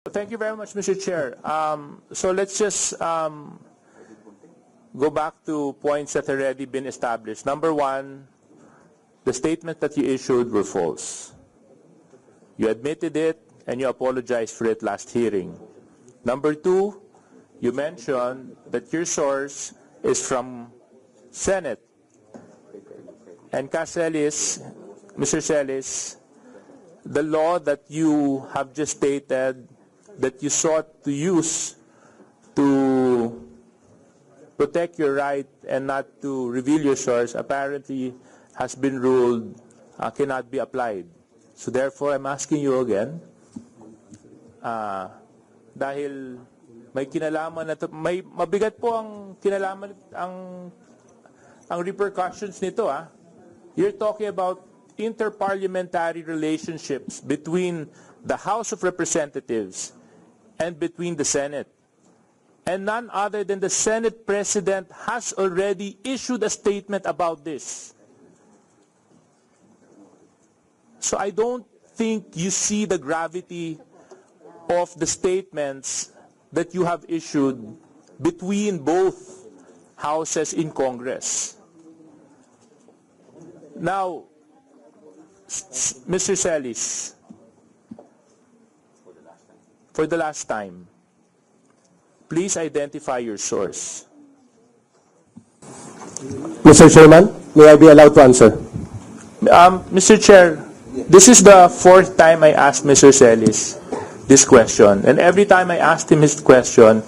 Thank you very much, Mr. Chair. So let's just go back to points that have already been established. Number one, the statement that you issued were false. You admitted it and you apologized for it last hearing. Number two, you mentioned that your source is from Senate. And Mr. Celis, the law that you have just stated that you sought to use to protect your right and not to reveal your source apparently has been ruled cannot be applied. So therefore, I'm asking you again, dahil may kinalaman na may mabigat po ang kinalaman ang repercussions nito. You're talking about interparliamentary relationships between the House of Representatives and between the Senate. And none other than the Senate President has already issued a statement about this. So I don't think you see the gravity of the statements that you have issued between both houses in Congress. Now, Mr. Celis, for the last time, please identify your source. Mr. Chairman, may I be allowed to answer? Mr. Chair, this is the fourth time I asked Mr. Celis this question. And every time I asked him his question,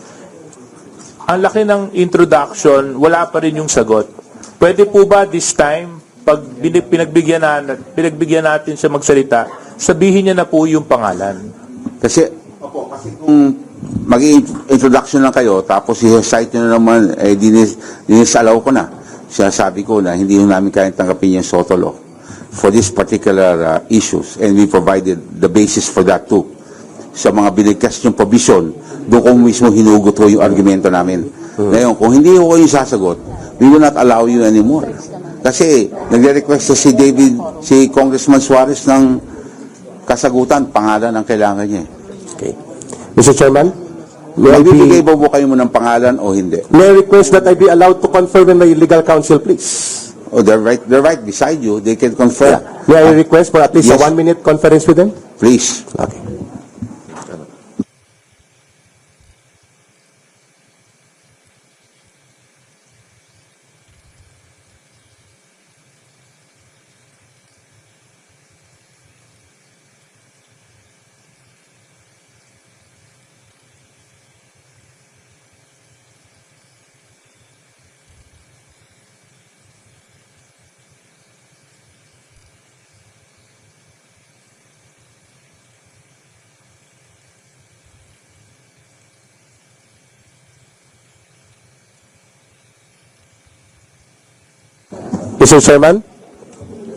ang laki ng introduction, wala pa rin yung sagot. Pwede po ba this time, pag pinagbigyan natin siya magsalita, sabihin niya na po yung pangalan? Kasi kung mag-introduction lang kayo, tapos i-cite nyo na naman, dinisalaw ko na. Sabi ko na hindi namin kayang tanggapin yung SOTO law for this particular issues. And we provided the basis for that too. Sa mga binigkas yung provision, doon ko mismo hinugot ko yung argumento namin. Ngayon, kung hindi ko yung sasagot, we will not allow you anymore. Kasi nagre-request si Congressman Suarez ng kasagutan, pangalan ang kailangan niya. Okay. Mr. Chairman, bibigay ba po kayo mo ng pangalan o hindi? may I request that I be allowed to confer with my legal counsel, please? Oh, they're right beside you. They can confer. Yeah. May I request for at least yes. a 1-minute conference with them? Please. Okay. Mr. Chairman,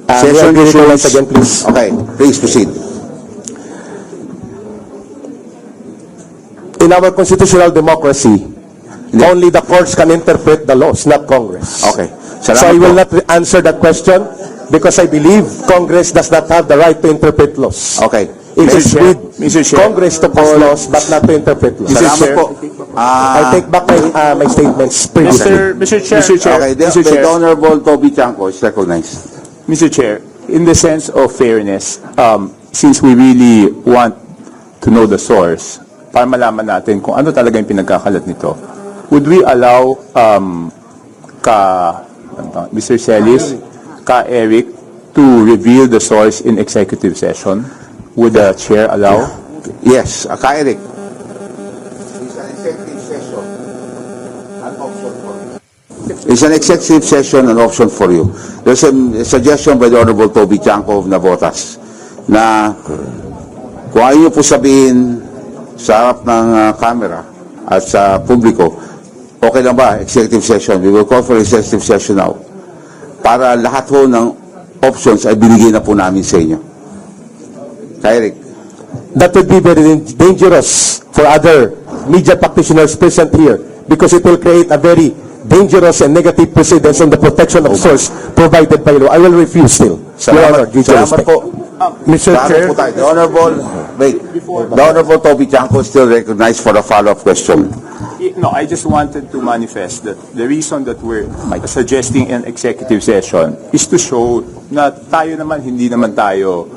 Session once again, please. Okay, please proceed. In our constitutional democracy, only the courts can interpret the laws, not Congress. Okay. So I will not answer that question because I believe Congress does not have the right to interpret laws. Okay. It is with Mr. Chair. Congress to pass laws, but not to interpret laws. Mr. Salamat Chair. po. I take back my statements previously. Mr. Chair. Okay, the Honorable Toby Chanco is recognized. Mr. Chair, in the sense of fairness, since we really want to know the source, para malaman natin kung ano talaga yung pinagkakalat nito, would we allow Mr. Celis, Eric, to reveal the source in executive session? Would the chair allow? Yes, Eric. It's an executive session, an option for you. There's a suggestion by the Honorable Toby Chanco of Navotas na kung ayaw niyo po sabihin sa harap ng camera at sa publiko, okay lang ba, executive session? We will call for executive session now. Para lahat ho ng options ay binigay na po namin sa inyo. Eric. That would be very dangerous for other media practitioners present here because it will create a very dangerous and negative precedence on the protection of source provided by law. I will refuse still. Salamat po. Mr. Chair, The Honorable Toby Chanco is still recognized for a follow-up question. No, I just wanted to manifest that the reason that we're suggesting an executive session is to show na tayo naman, hindi naman tayo,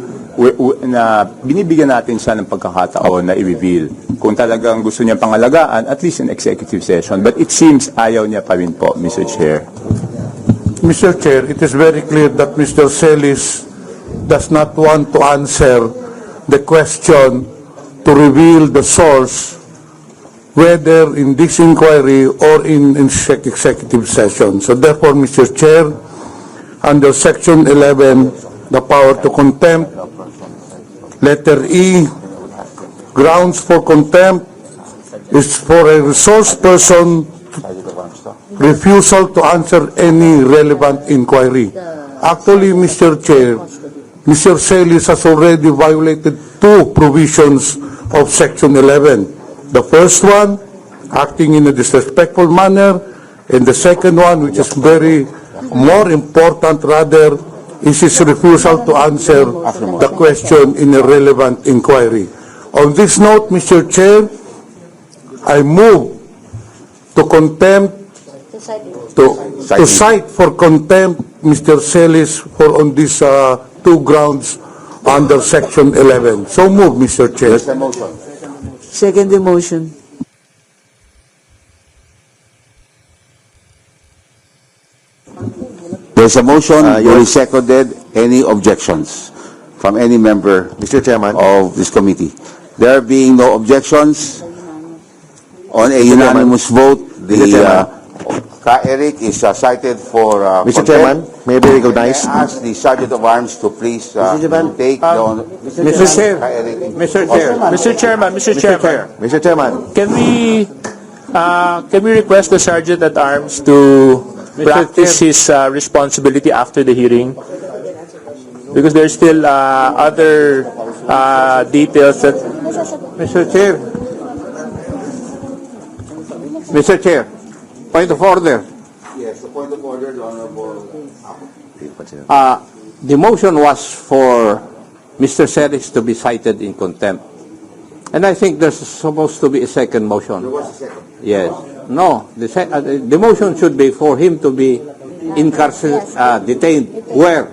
na binibigyan natin siya ng pagkakataon na i-reveal. Kung talagang gusto niya pangalagaan, at least an executive session. But it seems ayaw niya pa rin po, Mr. Chair. Mr. Chair, it is very clear that Mr. Celis does not want to answer the question to reveal the source, whether in this inquiry or in executive session. So therefore, Mr. Chair, under Section 11, the power to contempt, letter E, grounds for contempt is for a resource person refusal to answer any relevant inquiry. Actually, Mr. Chair, Mr. Celis has already violated two provisions of Section 11. The first one, acting in a disrespectful manner, and the second one, which is very more important rather, is his refusal to answer the question in a relevant inquiry. On this note, Mr. Chair, I move to contempt, to cite for contempt Mr. Celis for on these two grounds under Section 11. So move, Mr. Chair. There's a motion. Second the motion. There's a motion, duly seconded. Any objections from any member Mr. Chairman. of this committee? There being no objections, on a unanimous vote, the Ka-Eric is cited for Mr. contempt. Chairman, may I be recognized? I ask the Sergeant of Arms to please take the Mr. Chair, Ka-Eric. Mr. Chair, Mr. Chairman, Mr. Chairman, Mr. Chairman. can we request the Sergeant at Arms to practice his responsibility after the hearing? Because there's still other details that... Mr. Chair, point of order. Yes, the point of order, the Honorable. The motion was for Mr. Celis to be cited in contempt. And I think there's supposed to be a second motion. There was a second. Yes. No, the motion should be for him to be detained. Where?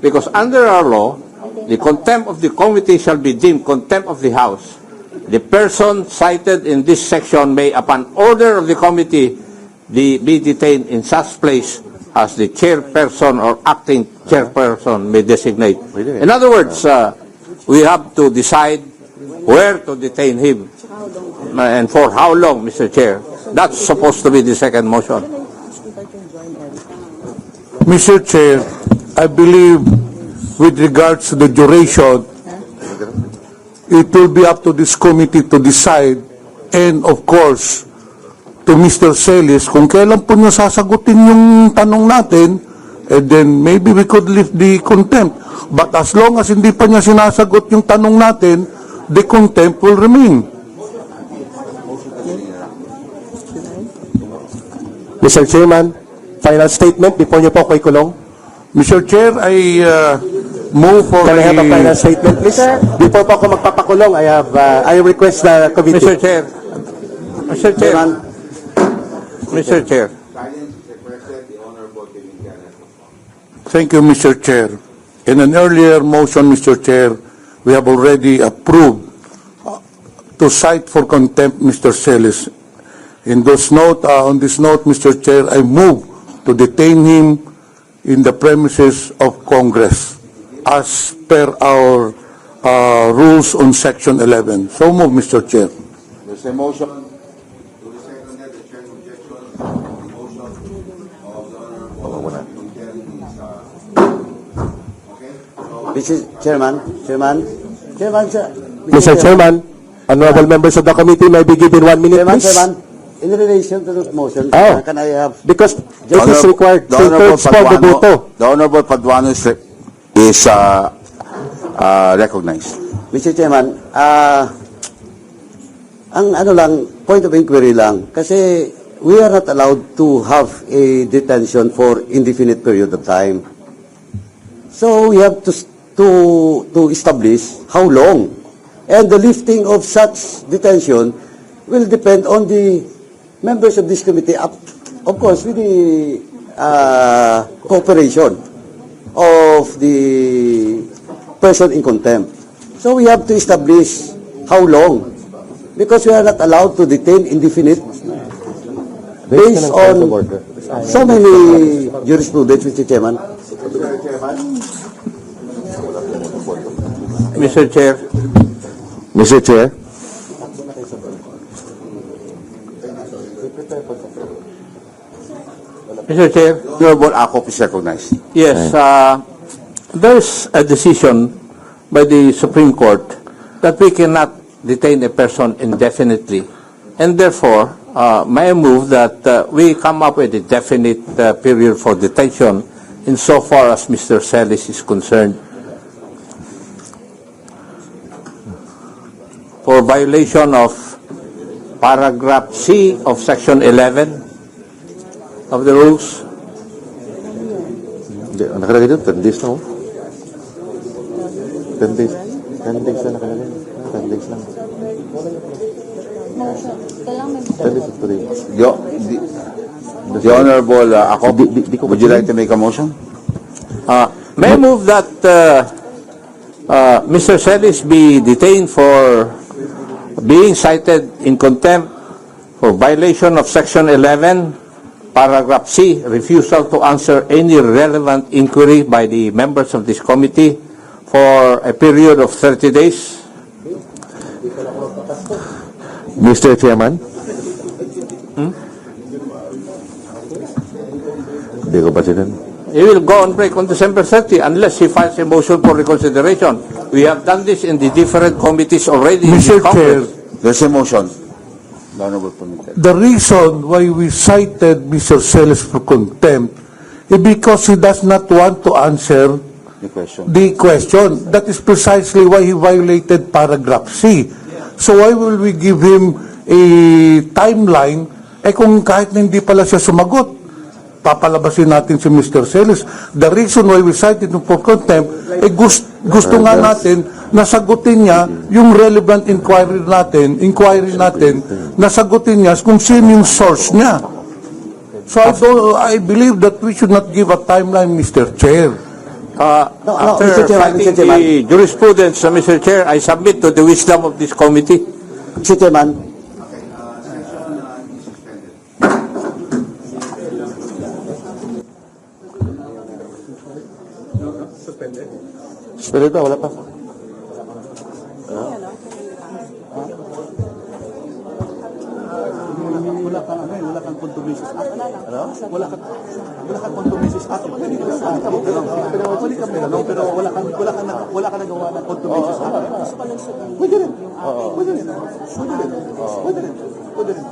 Because under our law, the contempt of the committee shall be deemed contempt of the House. The person cited in this section may, upon order of the committee, be detained in such place as the chairperson or acting chairperson may designate. In other words, we have to decide where to detain him and for how long, Mr. Chair. That's supposed to be the second motion. Mr. Chair, I believe with regards to the duration, it will be up to this committee to decide, and of course, to Mr. Celis, kung kailan po niya sasagutin yung tanong natin, and then maybe we could lift the contempt. But as long as hindi pa niya sinasagot yung tanong natin, the contempt will remain. Mr. Chairman, final statement before niyo po kay Kulong. Mr. Chair, I move for Can I have a final a... statement, please? Before po ako magpapakulong, I request the committee. Mr. Chair. Mr. Chair. Mr. Chair. Thank you, Mr. Chair. In an earlier motion, Mr. Chair, we have already approved to cite for contempt Mr. Celis. On this note, Mr. Chair, I move to detain him in the premises of Congress as per our rules on Section 11. So move, Mr. Chair. There's a motion to the second that the chair objections. The motion of the Honorable okay? Mr. Chairman, sir. Mr. Chairman, honorable members of the committee may be given 1 minute, please. Chairman, in relation to this motion, Oh. can I have... Because it is required The Honorable two-thirds for the voto. Paduano, the Honorable Paduano is recognized. Mr. Chairman, ang ano lang, point of inquiry lang, kasi we are not allowed to have a detention for indefinite period of time. So we have to to establish how long. And the lifting of such detention will depend on the members of this committee, of course, with the cooperation of the person in contempt. So we have to establish how long, because we are not allowed to detain indefinite based on so many jurisprudence, Mr. Chairman. Mr. Chair. Mr. Chair. Mr. Chair. Honorable Akop is recognized. Yes, there's a decision by the Supreme Court that we cannot detain a person indefinitely. And therefore, may I move that we come up with a definite period for detention insofar as Mr. Celis is concerned. For violation of paragraph C of section 11 of the rules. Hindi, nakalagay dito, 10 days na oh. 10 days. 10 days na nakalagay. 10 days lang. 10 days to 3. The Honorable Akop, would you like to make a motion? May I move that Mr. Celis be detained for being cited in contempt for violation of Section 11, Paragraph C, refusal to answer any relevant inquiry by the members of this committee for a period of 30 days? Mr. Chairman? Hindi ko pa sinan. He will go on break on December 30 unless he files a motion for reconsideration. We have done this in the different committees already. Mr. Chair, There's a motion. The Honorable permitted. the reason why we cited Mr. Celis for contempt is because he does not want to answer The question. the question. That is precisely why he violated paragraph C. So why will we give him a timeline? Kung kahit na hindi pala siya sumagot, papalabasin natin si Mr. Celis. The reason why we cited him for contempt, gusto nga natin nasagutin niya yung relevant inquiry natin, nasagutin niya kung sino yung source niya. So I believe that we should not give a timeline, Mr. Chair. After Mr. Chairman, fighting Mr. Chairman. the jurisprudence, Mr. Chair, I submit to the wisdom of this committee. Mr. Chairman, Pero ito, wala pa. Wala kang contumacious act. Wala kang contumacious act. Pwede ka meron, pero wala kang nagawa ng contumacious act. Pwede rin. Pwede rin.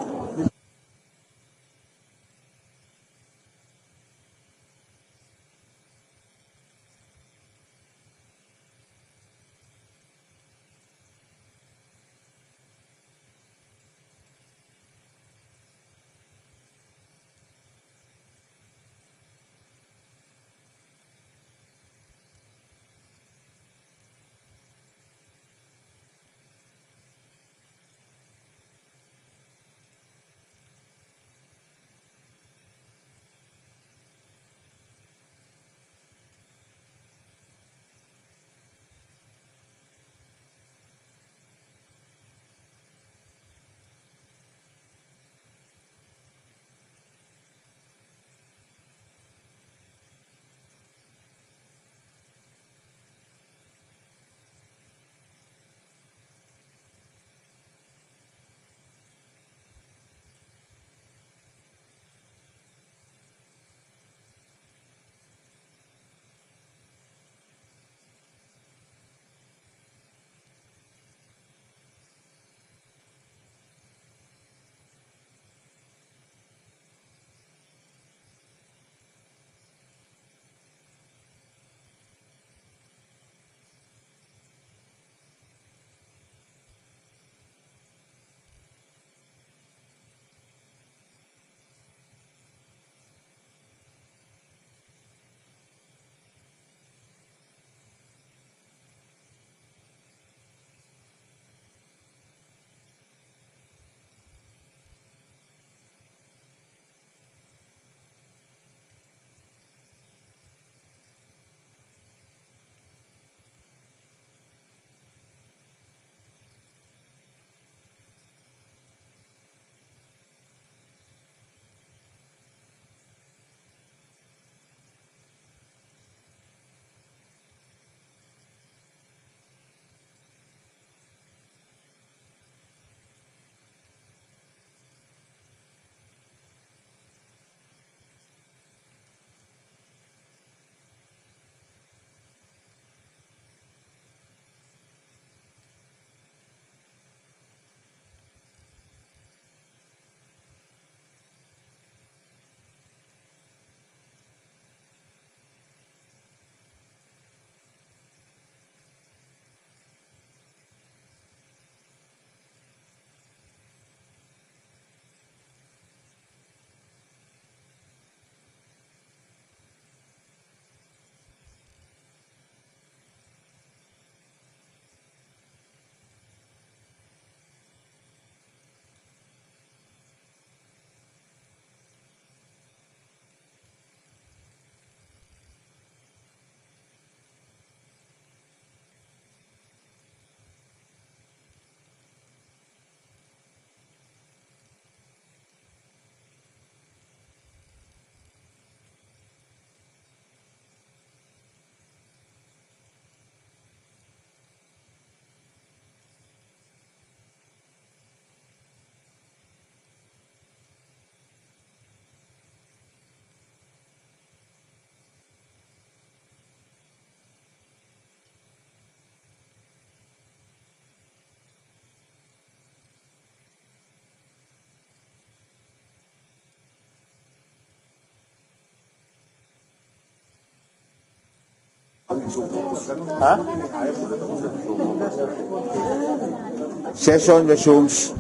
Session resumes.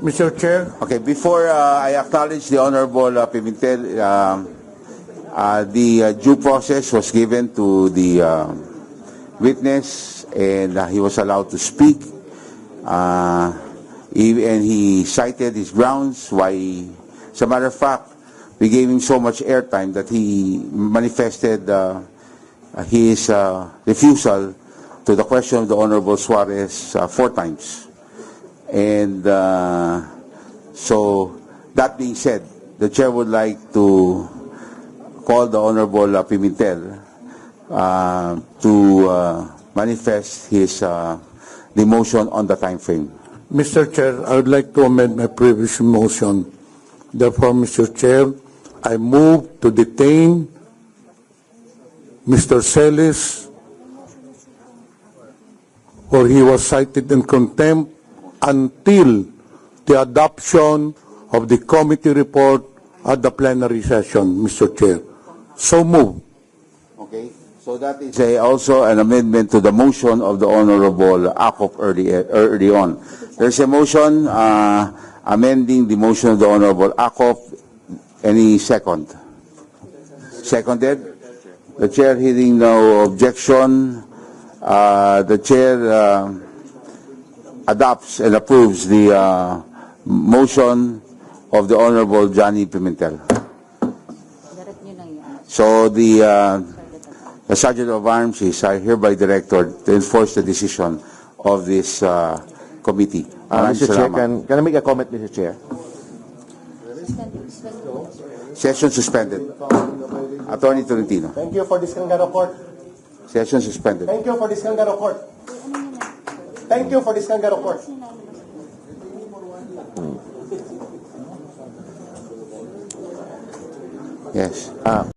Mr. Chair, Okay, before I acknowledge the Honorable Pimentel, the due process was given to the witness, and he was allowed to speak. And he cited his grounds why, as a matter of fact, we gave him so much airtime that he manifested his refusal to the question of the Honorable Suarez 4 times. And so, that being said, the Chair would like to call the Honorable Pimentel to manifest his the motion on the time frame. Mr. Chair, I would like to amend my previous motion. Therefore, Mr. Chair, I move to detain Mr. Celis, for he was cited in contempt until the adoption of the committee report at the plenary session, Mr. Chair. So move. Okay, so that is also an amendment to the motion of the Honorable Akop early on. There's a motion amending the motion of the Honorable Akop. Any second? Seconded? The Chair hearing no objection. The Chair adopts and approves the motion of the Honorable Johnny Pimentel. So the Sergeant of Arms is hereby directed to enforce the decision of this committee. Mr. Chair, can I make a comment, Mr. Chair? Session suspended. Attorney Tolentino. Thank you for this kangaroo court. Session suspended. Thank you for this kangaroo court. Thank you for this kangaroo court. Yes.